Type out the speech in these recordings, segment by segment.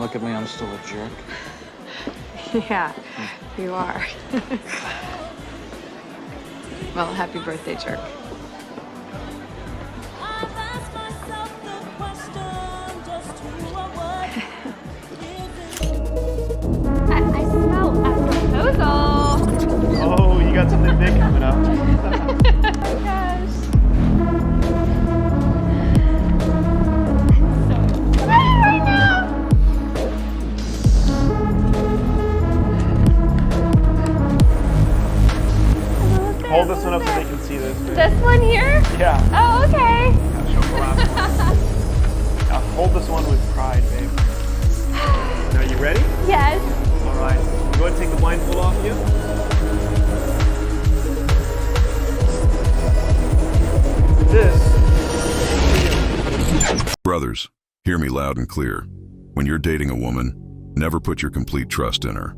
Look at me, I'm still a jerk. Yeah, you are. Well, happy birthday, jerk. I smell a proposal. Oh, you got something big coming up. Gosh. I'm so excited right now. Hold this one up so they can see this. This one here? Yeah. Oh, okay. Yeah, show them the last one. Now hold this one with pride, babe. Now, you ready? Yes. All right. Go ahead and take the blindfold off you. This. Brothers, hear me loud and clear. When you're dating a woman, never put your complete trust in her.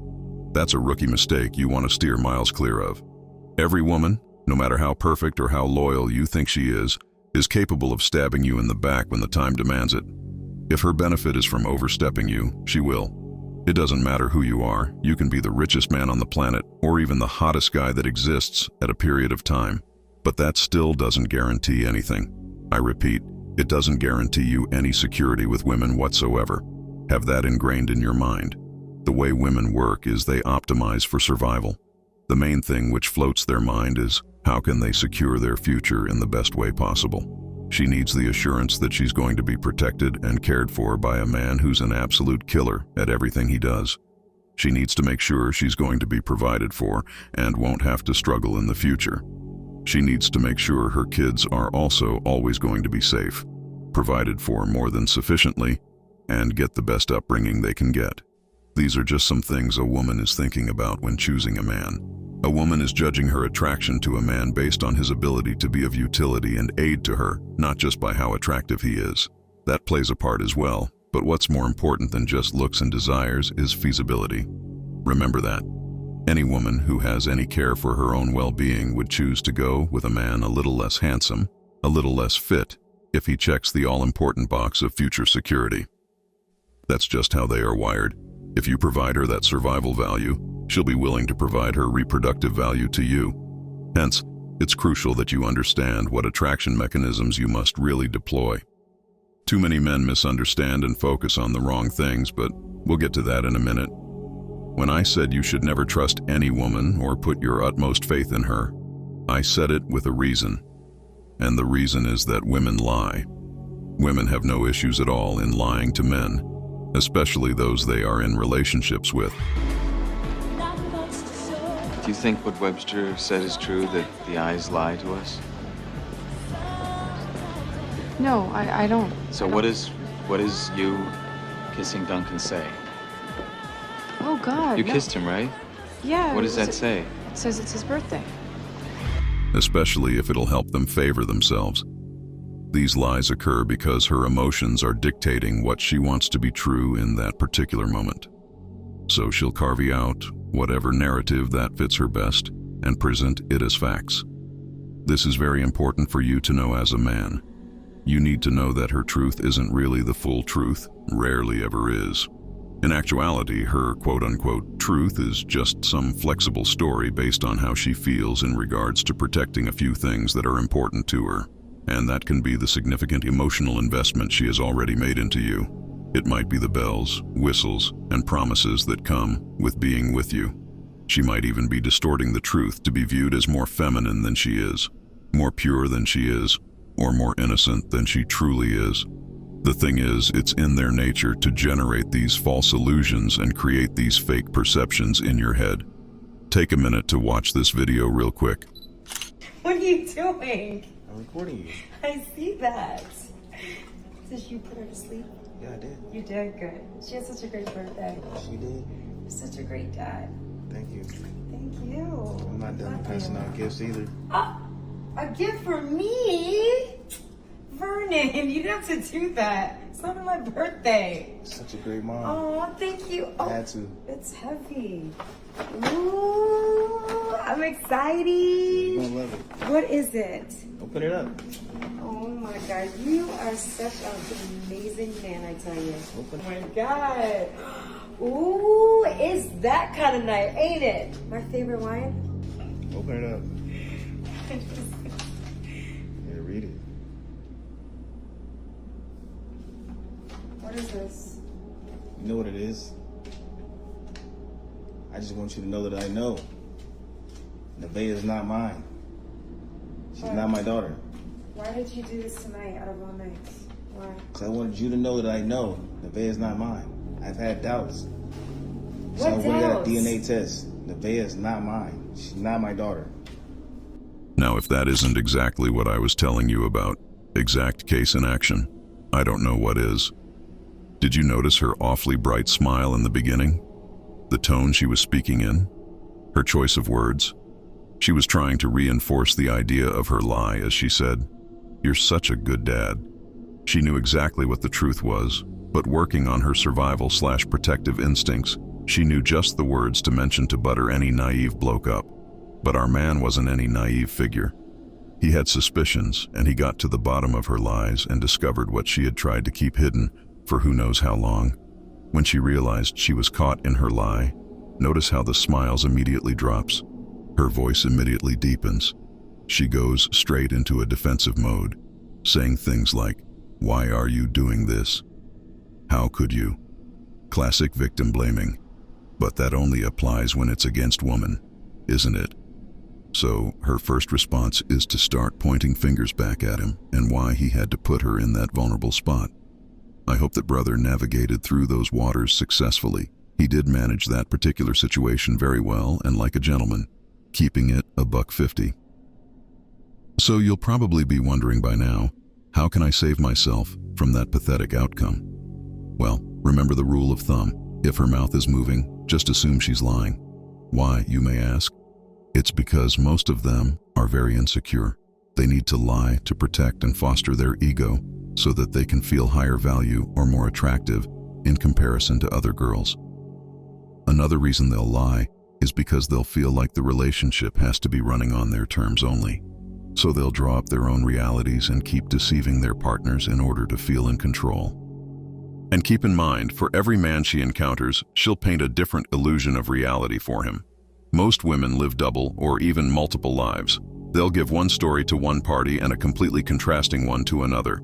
That's a rookie mistake you want to steer miles clear of. Every woman, no matter how perfect or how loyal you think she is capable of stabbing you in the back when the time demands it. If her benefit is from overstepping you, she will. It doesn't matter who you are. You can be the richest man on the planet or even the hottest guy that exists at a period of time. But that still doesn't guarantee anything. I repeat, it doesn't guarantee you any security with women whatsoever. Have that ingrained in your mind. The way women work is they optimize for survival. The main thing which floats their mind is how can they secure their future in the best way possible. She needs the assurance that she's going to be protected and cared for by a man who's an absolute killer at everything he does. She needs to make sure she's going to be provided for and won't have to struggle in the future. She needs to make sure her kids are also always going to be safe, provided for more than sufficiently, and get the best upbringing they can get. These are just some things a woman is thinking about when choosing a man. A woman is judging her attraction to a man based on his ability to be of utility and aid to her, not just by how attractive he is. That plays a part as well, but what's more important than just looks and desires is feasibility. Remember that. Any woman who has any care for her own well-being would choose to go with a man a little less handsome, a little less fit, if he checks the all-important box of future security. That's just how they are wired. If you provide her that survival value, she'll be willing to provide her reproductive value to you. Hence, it's crucial that you understand what attraction mechanisms you must really deploy. Too many men misunderstand and focus on the wrong things, but we'll get to that in a minute. When I said you should never trust any woman or put your utmost faith in her, I said it with a reason. And the reason is that women lie. Women have no issues at all in lying to men, especially those they are in relationships with. Do you think what Webster said is true, that the eyes lie to us? No, I don't. So what is you kissing Duncan say? Oh, God. You no. kissed him, right? Yeah. What does that say? It says it's his birthday. Especially if it'll help them favor themselves. These lies occur because her emotions are dictating what she wants to be true in that particular moment. So she'll carve out whatever narrative that fits her best and present it as facts. This is very important for you to know as a man. You need to know that her truth isn't really the full truth, rarely ever is. In actuality, her quote-unquote truth is just some flexible story based on how she feels in regards to protecting a few things that are important to her. And that can be the significant emotional investment she has already made into you. It might be the bells, whistles, and promises that come with being with you. She might even be distorting the truth to be viewed as more feminine than she is, more pure than she is, or more innocent than she truly is. The thing is, it's in their nature to generate these false illusions and create these fake perceptions in your head. Take a minute to watch this video real quick. What are you doing? I'm recording you. I see that. Did you put her to sleep? Yeah, I did. You did good. She had such a great birthday. She did. You're such a great dad. Thank you. Thank you. I'm not done passing out gifts either. A gift for me? Vernon, you didn't have to do that. It's on my birthday. Such a great mom. Oh, thank you. Oh, Had to. it's heavy. Ooh, I'm excited. You're gonna love it. What is it? Open it up. Oh my God, you are such an amazing man, I tell you. Open Oh my God. Ooh, it's that kind of night, ain't it? My favorite wine? Open it up. Yeah, read it. What is this? You know what it is? I just want you to know that I know. Nevaeh is not mine. She's not my daughter. Why did you do this tonight out of all nights? Why? Because I wanted you to know that I know Nevaeh is not mine. I've had doubts. So I What went doubts? that DNA test. Nevaeh is not mine. She's not my daughter. Now, if that isn't exactly what I was telling you about, exact case in action, I don't know what is. Did you notice her awfully bright smile in the beginning? The tone she was speaking in? Her choice of words? She was trying to reinforce the idea of her lie as she said, "You're such a good dad." She knew exactly what the truth was, but working on her survival/protective instincts, she knew just the words to mention to butter any naive bloke up. But our man wasn't any naive figure. He had suspicions, and he got to the bottom of her lies and discovered what she had tried to keep hidden for who knows how long. When she realized she was caught in her lie, notice how the smiles immediately drops. Her voice immediately deepens. She goes straight into a defensive mode, saying things like, "Why are you doing this? How could you?" Classic victim blaming. But that only applies when it's against woman, isn't it? So her first response is to start pointing fingers back at him and why he had to put her in that vulnerable spot. I hope that brother navigated through those waters successfully. He did manage that particular situation very well and like a gentleman, keeping it $150. So you'll probably be wondering by now, how can I save myself from that pathetic outcome? Well, remember the rule of thumb. If her mouth is moving, just assume she's lying. Why, you may ask? It's because most of them are very insecure. They need to lie to protect and foster their ego so that they can feel higher value or more attractive in comparison to other girls. Another reason they'll lie is because they'll feel like the relationship has to be running on their terms only. So they'll draw up their own realities and keep deceiving their partners in order to feel in control. And keep in mind, for every man she encounters, she'll paint a different illusion of reality for him. Most women live double or even multiple lives. They'll give one story to one party and a completely contrasting one to another.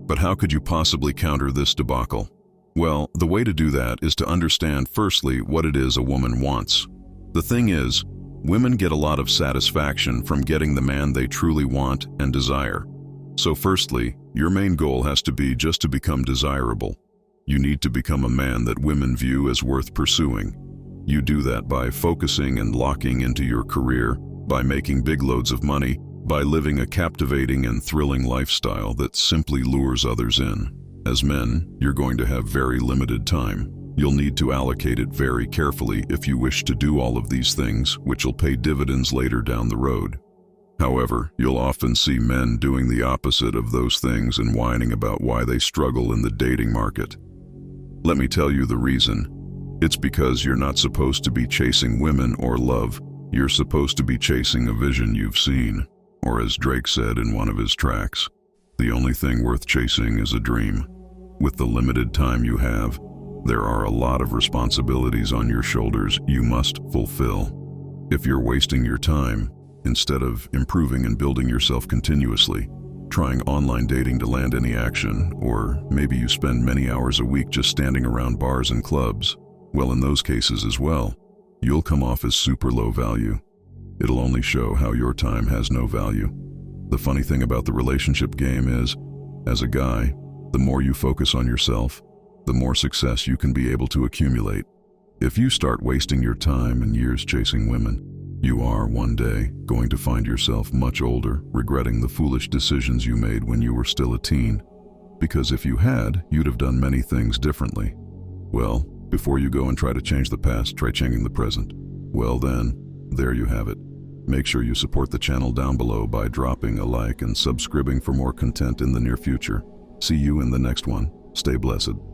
But how could you possibly counter this debacle? Well, the way to do that is to understand firstly what it is a woman wants. The thing is, women get a lot of satisfaction from getting the man they truly want and desire. So firstly, your main goal has to be just to become desirable. You need to become a man that women view as worth pursuing. You do that by focusing and locking into your career, by making big loads of money, by living a captivating and thrilling lifestyle that simply lures others in. As men, you're going to have very limited time. You'll need to allocate it very carefully if you wish to do all of these things, which will pay dividends later down the road. However, you'll often see men doing the opposite of those things and whining about why they struggle in the dating market. Let me tell you the reason. It's because you're not supposed to be chasing women or love. You're supposed to be chasing a vision you've seen. Or as Drake said in one of his tracks, the only thing worth chasing is a dream. With the limited time you have, there are a lot of responsibilities on your shoulders you must fulfill. If you're wasting your time, instead of improving and building yourself continuously, trying online dating to land any action, or maybe you spend many hours a week just standing around bars and clubs, well, in those cases as well, you'll come off as super low value. It'll only show how your time has no value. The funny thing about the relationship game is, as a guy, the more you focus on yourself, the more success you can be able to accumulate. If you start wasting your time and years chasing women, you are, one day, going to find yourself much older, regretting the foolish decisions you made when you were still a teen. Because if you had, you'd have done many things differently. Well, before you go and try to change the past, try changing the present. Well then, there you have it. Make sure you support the channel down below by dropping a like and subscribing for more content in the near future. See you in the next one. Stay blessed.